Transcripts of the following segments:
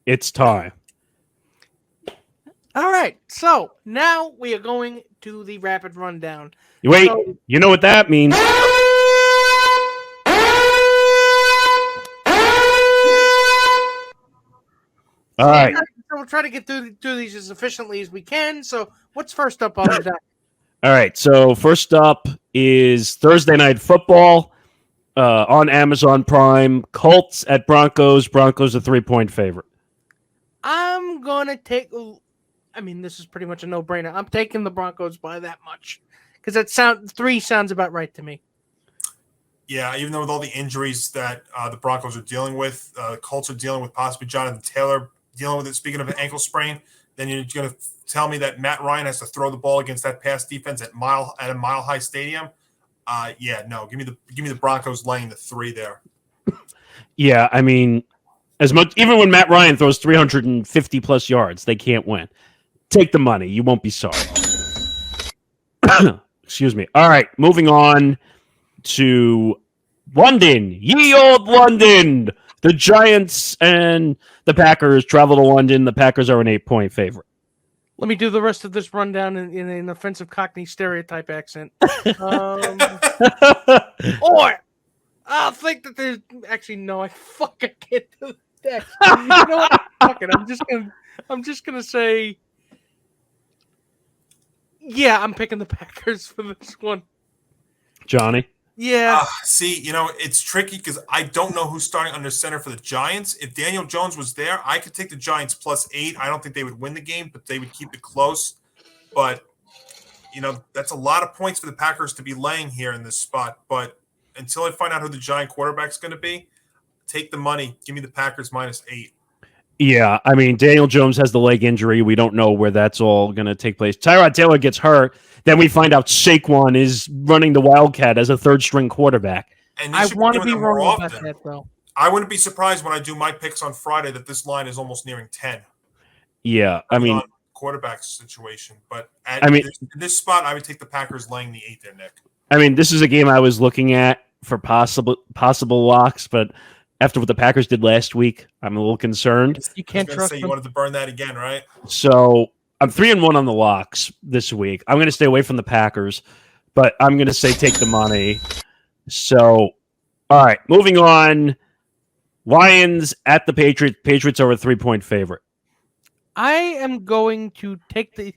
It's time. All right, so now we are going to the rapid rundown. Wait, So, you know what that means? All right. we'll try to get through these as efficiently as we can. So, what's first up on the deck? All right. So first up is Thursday Night Football on Amazon Prime. Colts at Broncos. Broncos a 3-point favorite. I'm gonna take. I mean, this is pretty much a no-brainer. I'm taking the Broncos by that much because three sounds about right to me. Yeah, even though with all the injuries that the Broncos are dealing with, the Colts are dealing with possibly Jonathan Taylor dealing with it. Speaking of an ankle sprain, then you're going to tell me that Matt Ryan has to throw the ball against that pass defense at a Mile High Stadium. No, give me the Broncos laying the 3 there. Yeah, I mean, as much even when Matt Ryan throws 350 plus yards, they can't win. Take the money; you won't be sorry. Excuse me. All right, moving on to London. Ye old London. The Giants and the Packers travel to London. The Packers are an 8-point favorite. Let me do the rest of this rundown in an offensive Cockney stereotype accent. Or I'll think that there's actually no. I can't do that. You know what? Fuck it. I'm just gonna say. Yeah, I'm picking the Packers for this one. Johnny? Yeah. See, it's tricky because I don't know who's starting under center for the Giants. If Daniel Jones was there, I could take the Giants +8. I don't think they would win the game, but they would keep it close. But, that's a lot of points for the Packers to be laying here in this spot. But until I find out who the Giant quarterback's going to be, take the money. Give me the Packers -8. Yeah, I mean, Daniel Jones has the leg injury. We don't know where that's all going to take place. Tyrod Taylor gets hurt. Then we find out Saquon is running the Wildcat as a third-string quarterback. And I want to be wrong about that, though. I wouldn't be surprised when I do my picks on Friday that this line is almost nearing 10. Yeah, I mean, quarterback situation. But in this spot, I would take the Packers laying the 8 there, Nick. I mean, this is a game I was looking at for possible locks, but after what the Packers did last week, I'm a little concerned. You can't trust them. You wanted to burn that again, right? So I'm 3-1 on the locks this week. I'm going to stay away from the Packers, but I'm going to say take the money. So, all right, moving on. Lions at the Patriots. Patriots are a 3-point favorite. I am going to take the.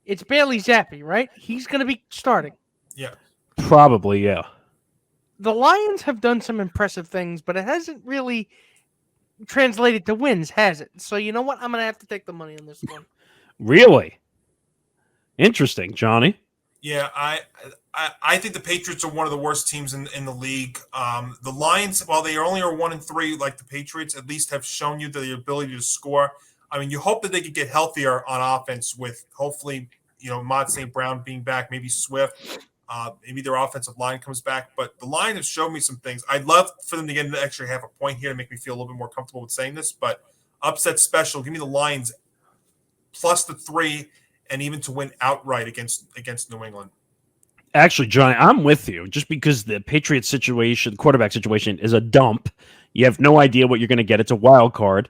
It's Bailey Zappi, right? He's going to be starting. Yeah. Probably, yeah. The Lions have done some impressive things, but it hasn't really translated to wins, has it? So you know what? I'm going to have to take the money on this one. Really? Interesting, Johnny. Yeah, I think the Patriots are one of the worst teams in the league. The Lions, while they only are 1-3 like the Patriots, at least have shown you the ability to score. I mean, you hope that they could get healthier on offense with hopefully, Mont St. Brown being back, maybe Swift. Maybe their offensive line comes back, but the line has shown me some things. I'd love for them to get an extra half a point here to make me feel a little bit more comfortable with saying this, but upset special. Give me the Lions plus the 3 and even to win outright against New England. Actually, Johnny, I'm with you. Just because the Patriots situation, quarterback situation, is a dump. You have no idea what you're going to get. It's a wild card.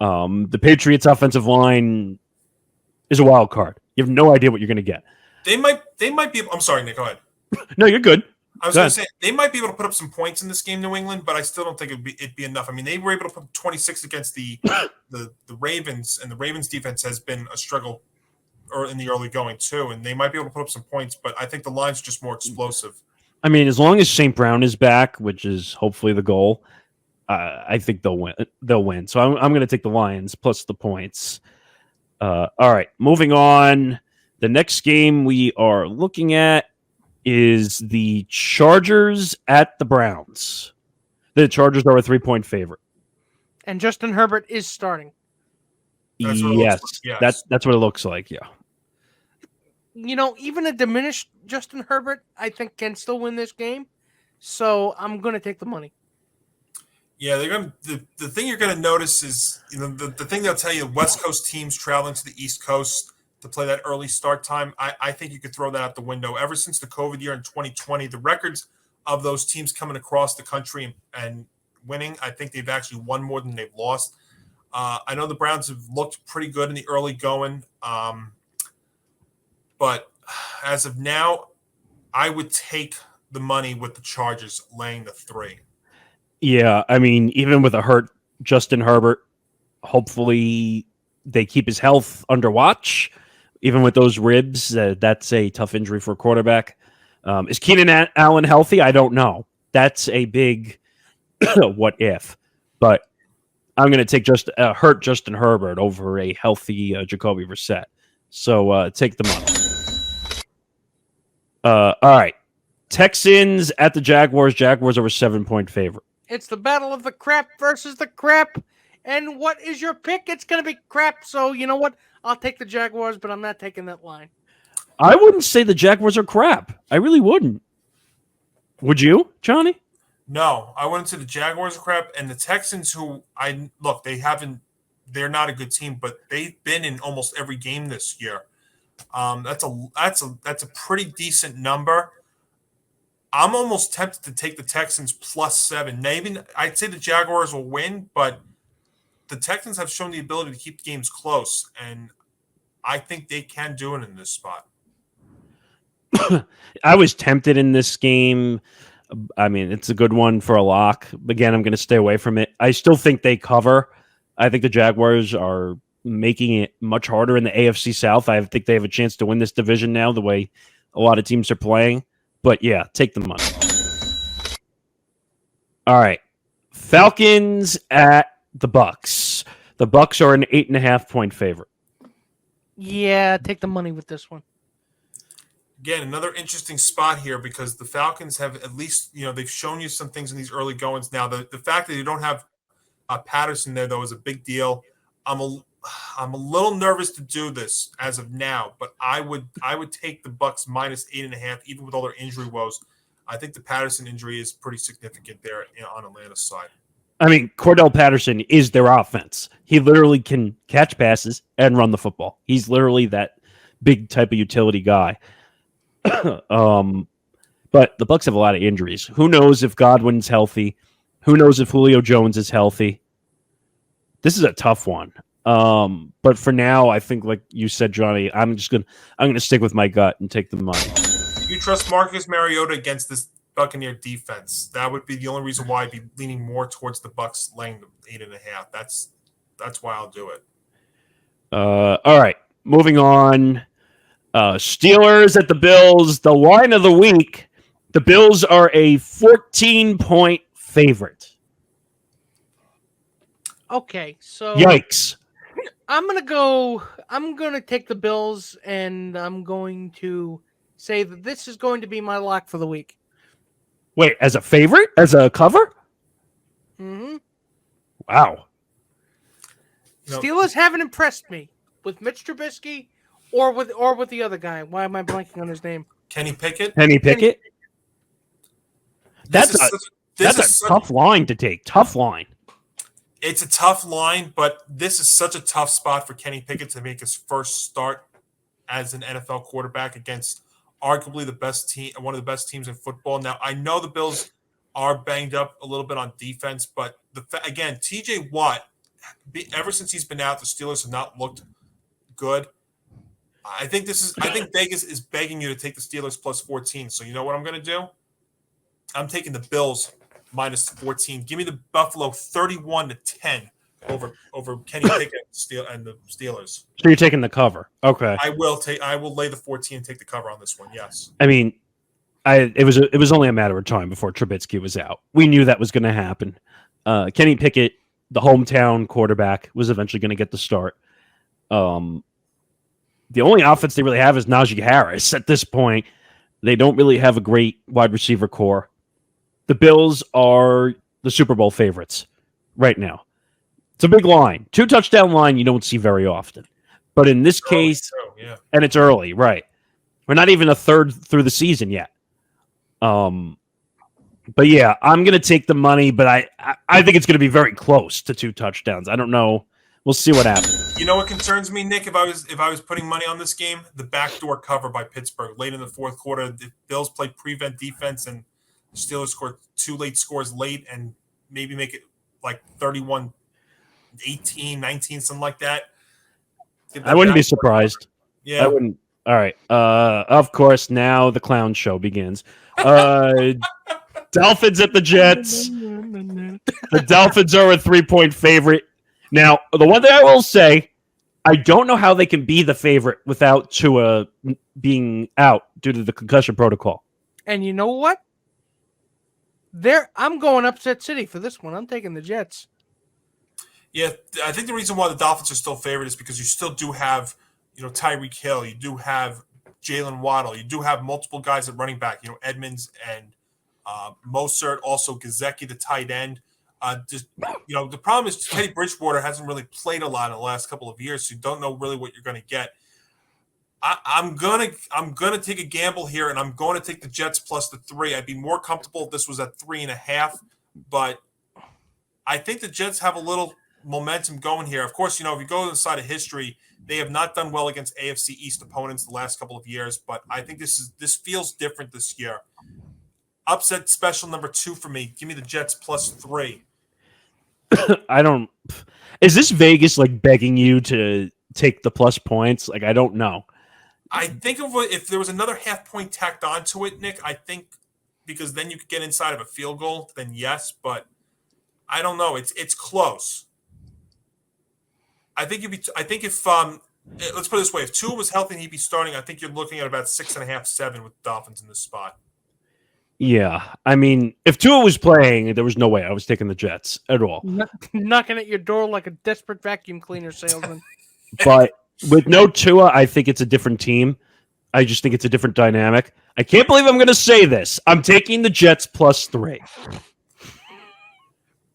The Patriots offensive line is a wild card. You have no idea what you're going to get. They might be. I'm sorry, Nick. Go ahead. No, you're good. I was going to say they might be able to put up some points in this game, New England, but I still don't think it'd be enough. I mean, they were able to put 26 against the Ravens, and the Ravens defense has been a struggle in the early going too, and they might be able to put up some points, but I think the line's just more explosive. I mean, as long as St. Brown is back, which is hopefully the goal, I think they'll win. They'll win. So I'm going to take the Lions plus the points. All right, moving on. The next game we are looking at is the Chargers at the Browns. The Chargers are a 3-point favorite. And Justin Herbert is starting. Yes, that's what it looks like, yeah. Even a diminished Justin Herbert, I think, can still win this game. So I'm going to take the money. Yeah, they're going. The thing you're going to notice is, the thing they'll tell you, West Coast teams traveling to the East Coast to play that early start time. I think you could throw that out the window. Ever since the COVID year in 2020, the records of those teams coming across the country and winning. I think they've actually won more than they've lost. I know the Browns have looked pretty good in the early going, but as of now, I would take the money with the Chargers laying the 3. Yeah, I mean, even with a hurt Justin Herbert, hopefully they keep his health under watch. Even with those ribs, that's a tough injury for a quarterback. Is Keenan Allen healthy? I don't know. That's a big what if. But I'm going to take hurt Justin Herbert over a healthy Jacoby Brissett. So take the money. All right. Texans at the Jaguars. Jaguars over 7-point favorite. It's the battle of the crap versus the crap. And what is your pick? It's going to be crap. So you know what? I'll take the Jaguars, but I'm not taking that line. I wouldn't say the Jaguars are crap. I really wouldn't. Would you, Johnny? No, I wouldn't say the Jaguars are crap. And the Texans, they're not a good team, but they've been in almost every game this year. That's a pretty decent number. I'm almost tempted to take the Texans +7. Maybe I'd say the Jaguars will win, but the Texans have shown the ability to keep games close, and I think they can do it in this spot. I was tempted in this game. I mean, it's a good one for a lock. Again, I'm going to stay away from it. I still think they cover. I think the Jaguars are making it much harder in the AFC South. I think they have a chance to win this division now, the way a lot of teams are playing. But yeah, take the money. All right. Falcons at the Bucks. The Bucks are an 8.5-point favorite. Yeah, take the money with this one. Again, another interesting spot here because the Falcons have at least, they've shown you some things in these early goings. Now, the fact that you don't have Patterson there, though, is a big deal. I'm a little nervous to do this as of now, but I would take the Bucks -8.5, even with all their injury woes. I think the Patterson injury is pretty significant there on Atlanta's side. I mean, Cordell Patterson is their offense. He literally can catch passes and run the football. He's literally that big type of utility guy. But the Bucks have a lot of injuries. Who knows if Godwin's healthy? Who knows if Julio Jones is healthy? This is a tough one. But for now, I think, like you said, Johnny, I'm gonna stick with my gut and take the money. You trust Marcus Mariota against this Buccaneer defense? That would be the only reason why I'd be leaning more towards the Bucks laying the 8.5. That's why I'll do it. All right, moving on. Steelers at the Bills. The line of the week. The Bills are a 14-point favorite. Okay, so Yikes. I'm gonna take the Bills, and I'm going to say that this is going to be my lock for the week. Wait, as a favorite? As a cover? Mm-hmm. Wow. Steelers haven't impressed me with Mitch Trubisky or with the other guy. Why am I blanking on his name? Kenny Pickett. That's a tough line to take. Tough line. It's a tough line, but this is such a tough spot for Kenny Pickett to make his first start as an NFL quarterback against arguably the best team, one of the best teams in football. Now, I know the Bills are banged up a little bit on defense, but again, TJ Watt, ever since he's been out, the Steelers have not looked good. I think Vegas is begging you to take the Steelers +14. So you know what I'm going to do? I'm taking the Bills -14. Give me the Buffalo 31-10 over Kenny Pickett and the Steelers. So you're taking the cover. Okay. I will lay the 14 and take the cover on this one. Yes. I mean, it was only a matter of time before Trubisky was out. We knew that was going to happen. Kenny Pickett, the hometown quarterback, was eventually going to get the start. The only offense they really have is Najee Harris at this point. They don't really have a great wide receiver core. The Bills are the Super Bowl favorites right now. It's a big line. 2-touchdown line you don't see very often. But in this case, and it's early, right? We're not even a third through the season yet. But yeah, I'm going to take the money, but I think it's going to be very close to 2 touchdowns. I don't know. We'll see what happens. You know what concerns me, Nick? If I was putting money on this game, the backdoor cover by Pittsburgh late in the fourth quarter. The Bills played prevent defense, and the Steelers scored 2 late scores late, and maybe make it like 31-18, 19, something like that. I wouldn't be surprised. Yeah. I wouldn't. All right. Of course, now the clown show begins. Dolphins at the Jets. The Dolphins are a 3-point favorite. Now, the one thing I will say, I don't know how they can be the favorite without Tua being out due to the concussion protocol. And you know what? I'm going upset city for this one. I'm taking the Jets. Yeah, I think the reason why the Dolphins are still favored is because you still do have, Tyreek Hill. You do have Jalen Waddle. You do have multiple guys at running back. Edmonds and Mostert, also Gesicki, the tight end. The problem is Teddy Bridgewater hasn't really played a lot in the last couple of years, so you don't know really what you're going to get. I'm gonna take a gamble here, and I'm going to take the Jets plus the 3. I'd be more comfortable if this was at 3.5, but I think the Jets have a little momentum going here. Of course, if you go inside of history, they have not done well against AFC East opponents the last couple of years, but I think this feels different this year. Upset special number 2 for me. Give me the Jets plus 3. I don't. Is this Vegas like begging you to take the plus points? Like, I don't know. I think if there was another half point tacked onto it, Nick, I think because then you could get inside of a field goal, then yes, but I don't know. It's close. I think if let's put it this way, if Tua was healthy and he'd be starting, I think you're looking at about 6.5, 7 with the Dolphins in this spot. Yeah, I mean, if Tua was playing, there was no way I was taking the Jets at all. Knocking at your door like a desperate vacuum cleaner salesman. But with no Tua, I think it's a different team. I just think it's a different dynamic. I can't believe I'm going to say this. I'm taking the Jets plus 3.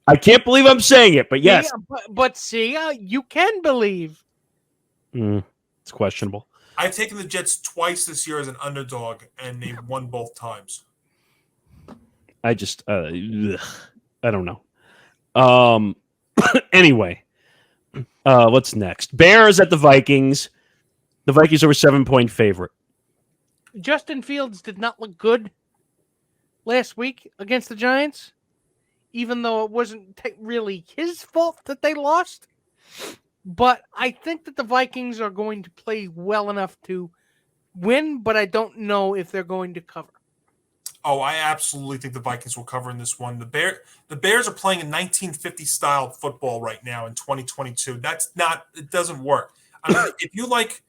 I can't believe I'm saying it, but yes. But see, you can believe. It's questionable. I've taken the Jets twice this year as an underdog, and they've won both times. I just, I don't know. Anyway, what's next? Bears at the Vikings. The Vikings are a 7-point favorite. Justin Fields did not look good last week against the Giants, even though it wasn't really his fault that they lost. But I think that the Vikings are going to play well enough to win, but I don't know if they're going to cover. Oh, I absolutely think the Vikings will cover in this one. The Bears are playing a 1950 style football right now in 2022. It doesn't work. I mean, if you like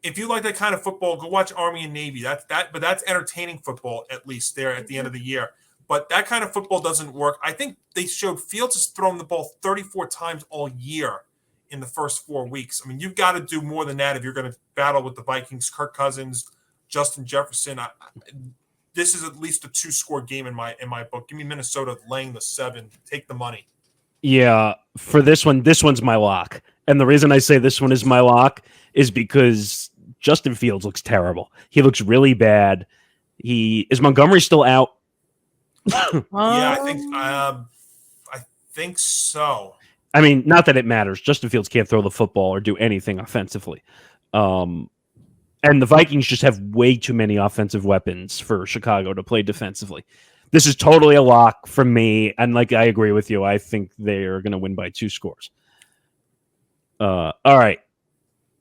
that kind of football, go watch Army and Navy. But that's entertaining football, at least there at the end of the year. But that kind of football doesn't work. I think they showed Fields has thrown the ball 34 times all year in the first 4 weeks. I mean, you've got to do more than that if you're going to battle with the Vikings, Kirk Cousins, Justin Jefferson. This is at least a 2-score game in my book. Give me Minnesota laying the 7. Take the money. Yeah, for this one's my lock. And the reason I say this one is my lock is because Justin Fields looks terrible. He looks really bad. Is Montgomery still out? Yeah, I think so. I mean, not that it matters. Justin Fields can't throw the football or do anything offensively. And the Vikings just have way too many offensive weapons for Chicago to play defensively. This is totally a lock from me. And I agree with you. I think they're going to win by 2 scores. All right.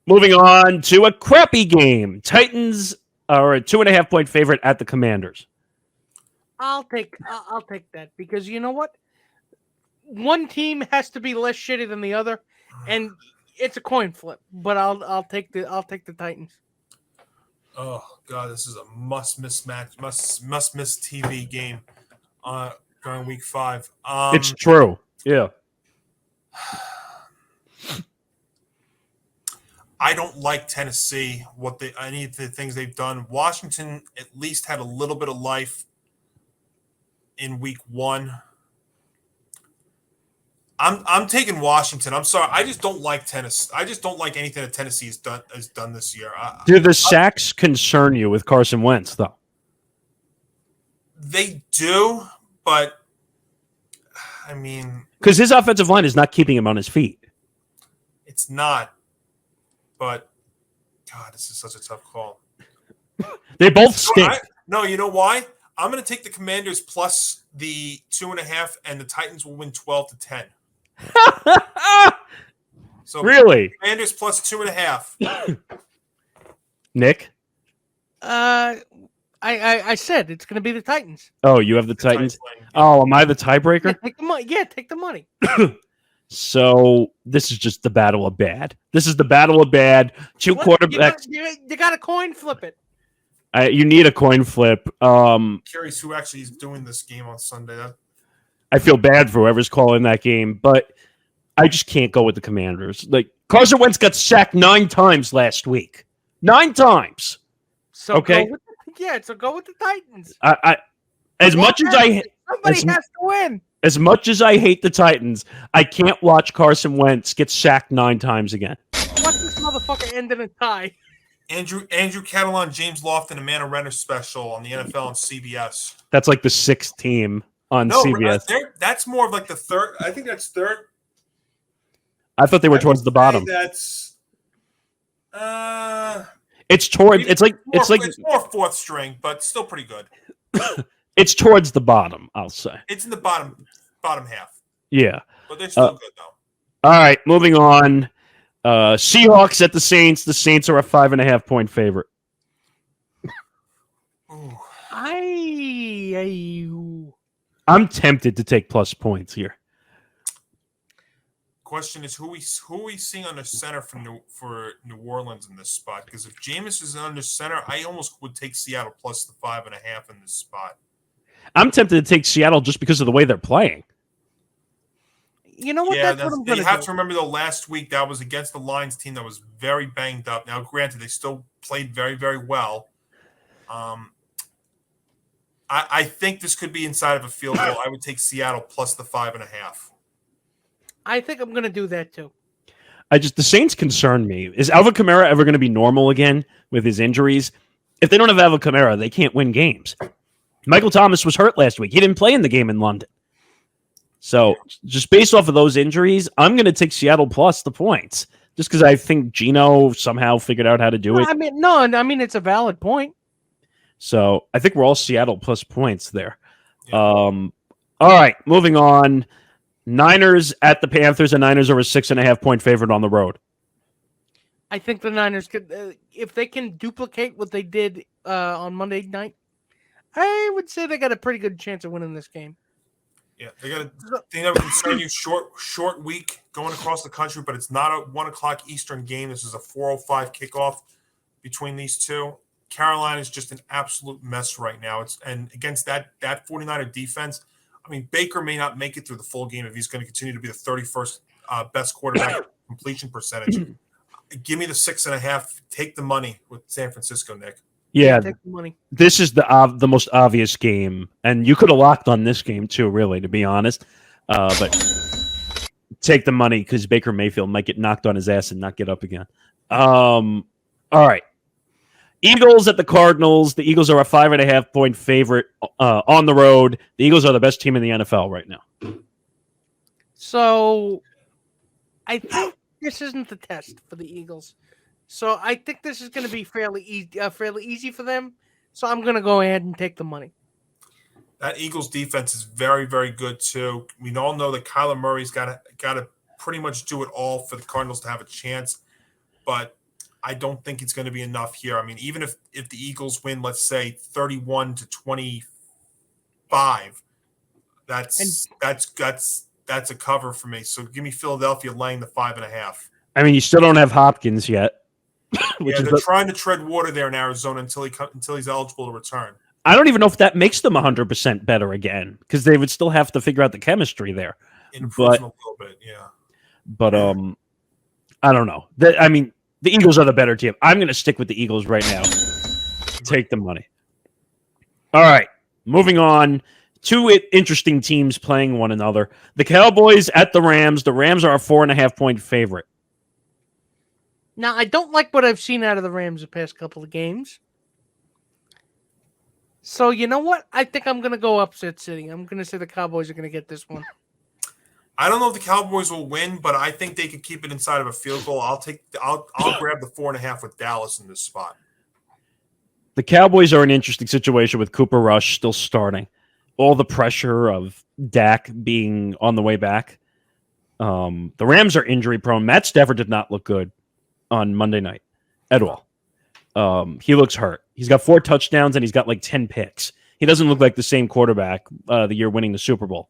Moving on to a crappy game. Titans are a 2.5-point favorite at the Commanders. I'll take that because you know what? One team has to be less shitty than the other, and it's a coin flip. But I'll take the Titans. Oh God, this is a must-miss match, must-miss TV game during Week 5. It's true. Yeah. I don't like Tennessee. Any of the things they've done. Washington at least had a little bit of life in Week 1. I'm taking Washington. I'm sorry. I just don't like Tennessee. I just don't like anything that Tennessee has done this year. Do the sacks concern you with Carson Wentz, though? They do, but I mean, because his offensive line is not keeping him on his feet. It's not. But God, this is such a tough call. They both stink. No, you know why? I'm going to take the Commanders plus the 2.5, and the Titans will win 12-10. So Really? Commanders plus 2.5. Nick? I said it's going to be the Titans. Oh, you have the Titans? Yeah. Oh, am I the Yeah, tiebreaker? take the money. Yeah, take the money. So this is just the battle of bad. This is the battle of bad. Two quarterbacks. You got a coin, flip it. You need a coin flip. Curious who actually is doing this game on Sunday. I feel bad for whoever's calling that game, but I just can't go with the Commanders. Like Carson Wentz got sacked 9 times last week. 9 times. So Okay. So go with the Titans. Somebody has to win. As much as I hate the Titans, I can't watch Carson Wentz get sacked 9 times again. Watch this motherfucker end in a tie. Andrew Catalon, James Lofton, Amanda Renner special on the NFL on CBS. That's like the 6th team on CBS. That's more of like the third. I think that's third. I thought they were towards the bottom. That's It's more fourth string, but still pretty good. It's towards the bottom, I'll say. It's in the bottom half. Yeah. But they're still good though. All right, moving on. Seahawks at the Saints. The Saints are a 5.5-point favorite. Ooh. I'm tempted to take plus points here. Question is who we seeing under center for New Orleans in this spot? Because if Jameis is under center, I almost would take Seattle plus the 5.5 in this spot. I'm tempted to take Seattle just because of the way they're playing. You know what? Yeah, that's what I'm you have to remember though. Last week that was against the Lions team that was very banged up. Now, granted, they still played very, very well. I think this could be inside of a field goal. I would take Seattle plus the 5.5. I think I'm going to do that too. The Saints concern me. Is Alvin Kamara ever going to be normal again with his injuries? If they don't have Alvin Kamara, they can't win games. Michael Thomas was hurt last week. He didn't play in the game in London. So just based off of those injuries, I'm going to take Seattle plus the points just because I think Geno somehow figured out how to do it. I mean, it's a valid point. So I think we're all Seattle plus points there. Yeah. All right, moving on. Niners at the Panthers. The Niners are a 6.5-point favorite on the road. I think the Niners could, if they can duplicate what they did on Monday night, I would say they got a pretty good chance of winning this game. Yeah, they got a thing that would concern you. Short week going across the country, but it's not a 1:00 Eastern game. This is a 4:05 kickoff between these two. Carolina is just an absolute mess right now. And against that 49er defense, I mean, Baker may not make it through the full game if he's going to continue to be the 31st best quarterback completion percentage. Give me the 6.5. Take the money with San Francisco, Nick. Yeah, take the money. This is the most obvious game, and you could have locked on this game too, really, to be honest. But take the money because Baker Mayfield might get knocked on his ass and not get up again. All right. Eagles at the Cardinals. The Eagles are a 5.5-point favorite on the road. The Eagles are the best team in the NFL right now. So I think this isn't the test for the Eagles. So I think this is going to be fairly easy for them. So I'm going to go ahead and take the money. That Eagles defense is very, very good too. We all know that Kyler Murray's got to pretty much do it all for the Cardinals to have a chance. But I don't think it's going to be enough here. I mean, even if the Eagles win, let's say 31-25, that's a cover for me. So give me Philadelphia laying the 5.5. I mean, you still don't have Hopkins yet. They're trying to tread water there in Arizona until he's eligible to return. I don't even know if that makes them 100% better again because they would still have to figure out the chemistry there. Improve a little bit, yeah. But I don't know. The Eagles are the better team. I'm going to stick with the Eagles right now. Take the money. All right, moving on. Two interesting teams playing one another. The Cowboys at the Rams. The Rams are a 4.5-point favorite. Now, I don't like what I've seen out of the Rams the past couple of games. So, you know what? I think I'm going to go upset city. I'm going to say the Cowboys are going to get this one. I don't know if the Cowboys will win, but I think they could keep it inside of a field goal. I'll grab the 4.5 with Dallas in this spot. The Cowboys are an interesting situation with Cooper Rush still starting. all the pressure of Dak being on the way back. The Rams are injury prone. Matt Stafford did not look good on Monday night at all. He looks hurt. He's got 4 touchdowns and he's got like 10 picks. He doesn't look like the same quarterback the year winning the Super Bowl.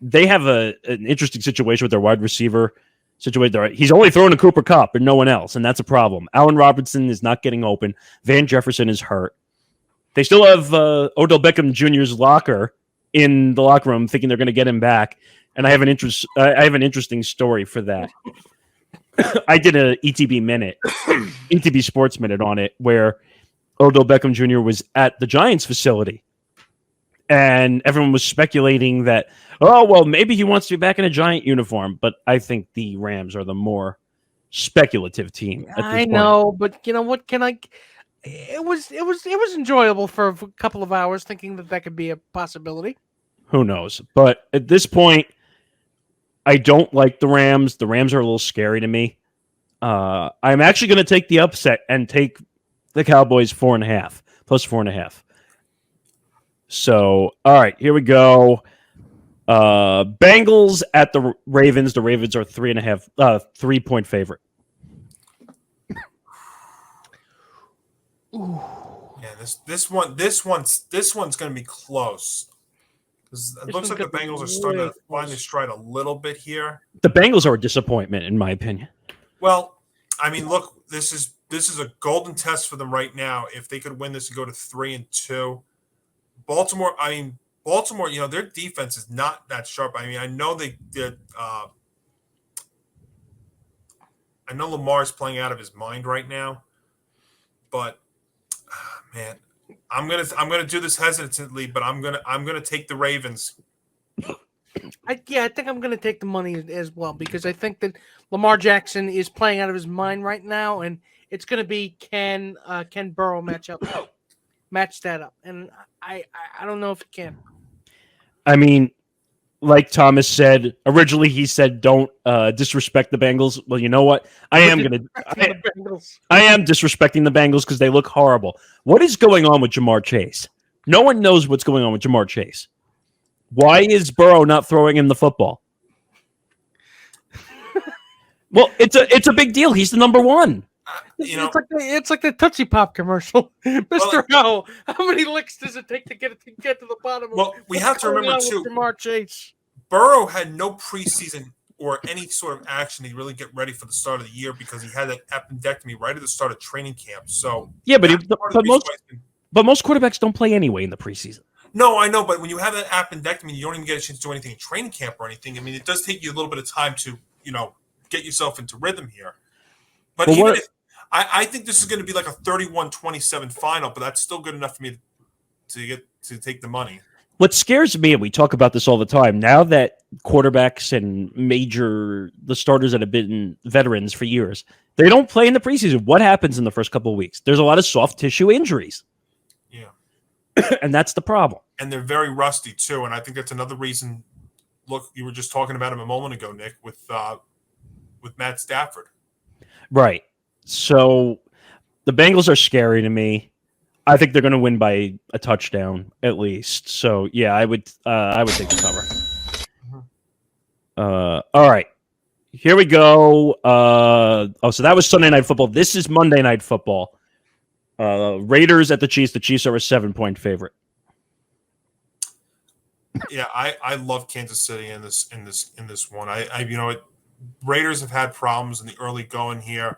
They have an interesting situation with their wide receiver situation. He's only throwing to Cooper Kupp and no one else, and that's a problem. Allen Robinson is not getting open. Van Jefferson is hurt. They still have Odell Beckham Jr.'s locker in the locker room, thinking they're going to get him back. And I have an interesting story for that. I did a ETB Sports Minute on it, where Odell Beckham Jr. was at the Giants facility. And everyone was speculating that, oh, well, maybe he wants to be back in a Giant uniform. But I think the Rams are the more speculative team. I know, but you know what? It was enjoyable for a couple of hours, thinking that could be a possibility. Who knows? But at this point, I don't like the Rams. The Rams are a little scary to me. I'm actually going to take the upset and take the Cowboys 4.5 plus 4.5. So, all right, here we go. Bengals at the Ravens. The Ravens are 3.5 favorite. Ooh. Yeah, this one's going to be close. It looks like the Bengals are starting to find their stride a little bit here. The Bengals are a disappointment, in my opinion. Well, I mean, look, this is a golden test for them right now. If they could win this and go to 3-2, Baltimore, you know, their defense is not that sharp. I mean, I know they did. I know Lamar's playing out of his mind right now, but man, I'm gonna do this hesitantly, but I'm gonna take the Ravens. I think I'm gonna take the money as well, because I think that Lamar Jackson is playing out of his mind right now, and it's gonna be can Burrow match that up, and I don't know if it can. I mean, like Thomas said, originally he said don't disrespect the Bengals. Well, you know what? I am disrespecting the Bengals because they look horrible. What is going on with Jamar Chase? No one knows what's going on with Jamar Chase. Why is Burrow not throwing him the football? Well, it's a big deal. He's the number one. It's like the Tootsie Pop commercial, Mr. How many licks does it take to get to the bottom? Well, we have to remember too. Jamar Chase. Burrow had no preseason or any sort of action to really get ready for the start of the year because he had that appendectomy right at the start of training camp. So yeah, but most quarterbacks don't play anyway in the preseason. No, I know, but when you have that appendectomy, you don't even get a chance to do anything in training camp or anything. I mean, it does take you a little bit of time to, get yourself into rhythm here. But I think this is going to be like a 31-27 final, but that's still good enough for me to take the money. What scares me, and we talk about this all the time, now that quarterbacks and the starters that have been veterans for years, they don't play in the preseason. What happens in the first couple of weeks? There's a lot of soft tissue injuries. Yeah. And that's the problem. And they're very rusty, too. And I think that's another reason. Look, you were just talking about him a moment ago, Nick, with Matt Stafford. Right. So the Bengals are scary to me. I think they're going to win by a touchdown at least. So yeah, I would take the cover. All right, here we go. So that was Sunday Night Football. This is Monday Night Football. Raiders at the Chiefs. The Chiefs are a 7-point favorite. Yeah, I love Kansas City in this one. Raiders have had problems in the early going here.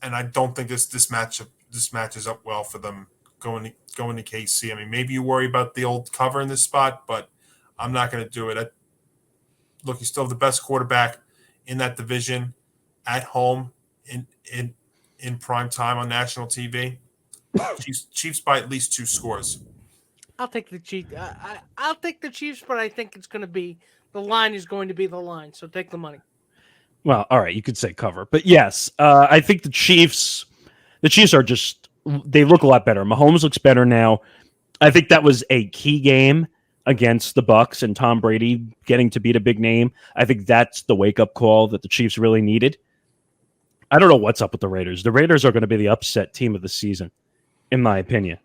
And I don't think this matches up well for them going to KC. I mean, maybe you worry about the old cover in this spot, but I'm not going to do it. Look, you still have the best quarterback in that division at home in prime time on national TV. Chiefs by at least 2 scores. I'll take the Chiefs. I'll take the Chiefs, but I think it's going to be the line is going to be the line. So take the money. Well, all right, you could say cover, but yes, I think the Chiefs are they look a lot better. Mahomes looks better now. I think that was a key game against the Bucs and Tom Brady getting to beat a big name. I think that's the wake-up call that the Chiefs really needed. I don't know what's up with the Raiders. The Raiders are going to be the upset team of the season, in my opinion.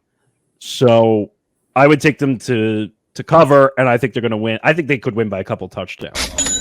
So I would take them to cover, and I think they're going to win. I think they could win by a couple touchdowns.